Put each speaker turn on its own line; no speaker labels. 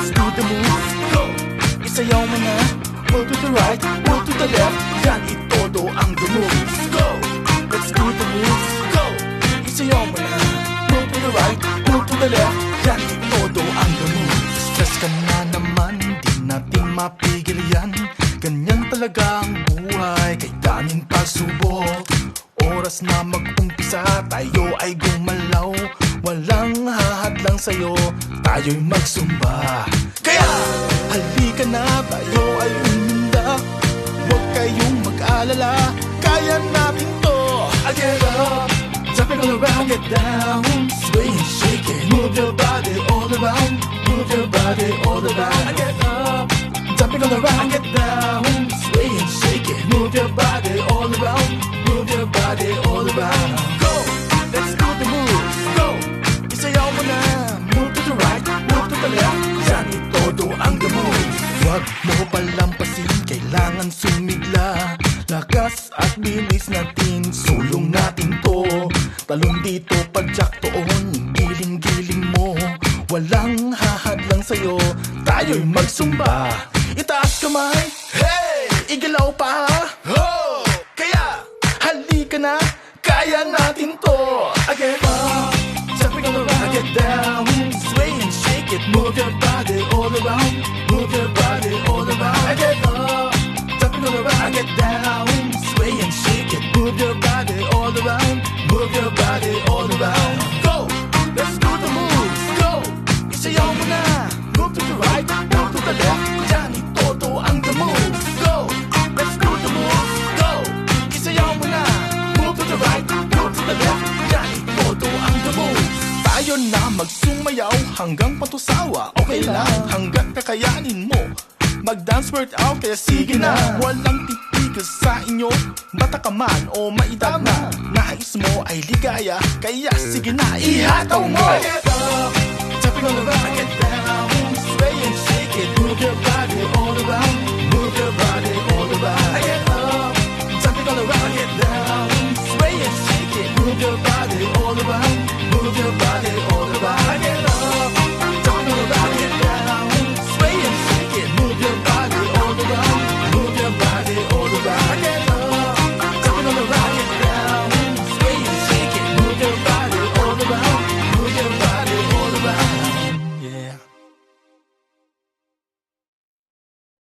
let's do the moves. Go! Isayaw mo na. Move to the right, move to the left. Yan, itodo ang the moves. Go! Let's do the moves. Go! Isayaw mo na. Move to the right, move to the left. Yan, itodo ang the moves. Stress ka na naman, di natin mapigil yan. Ganyan talaga ang buhay, kay daming pagsubok. Oras na mag-umpisa, tayo ay gumalaw. Walang hahadlang sa'yo, tayo'y magsumba. Kaya, halika na, tayo ay uminda. Huwag kayong mag-alala, kaya natin to. I'll get up, jumping all around, get down. Sway and shake it, move your body all around. Move your body all around. I'll get up, jumping all around, get down. Sway and shake it, move your body all around. Move your body all around. Go, let's do the moves. Go, isayaw mo na. Move to the right, move to the left. Yan, itodo ang the moves. Huwag mo palampasin, kailangan sumigla. Lakas at bilis natin, sulong natin to. Talon dito, padyak doon, giling-giling mo. Walang hahadlang sa'yo, tayo'y magsumba. Itaas kamay, hey! Igalaw pa, oh! Kaya, halika na, kaya natin to. I get up, jumping all around, I get down. Sway and shake it, move your body all around. Move your body all around. I get up, jumping all around, I get down. Sway and shake it, move your body all around. Move your body all around. Go, let's do the moves. Go, isayaw mo na. Move to the right, move to the left. Yan, itodo ang the moves. Go, let's do the moves. Go, isayaw mo na. Move to the right, move to the left. Yan, itodo ang the moves. Tayo na magsumayaw hanggang patusawa. Okay lang, hanggang kakayanin mo. Mag-dance workout, kaya sige na. Walang titigil sa inyo, bata ka man o maedad na. Nais mo ay ligaya, kaya sige na, ihataw mo. I get up, jumping all around, I get down. Sway and shake it, move your body all around. Move your body all around. I get up, jumping all around, I get down.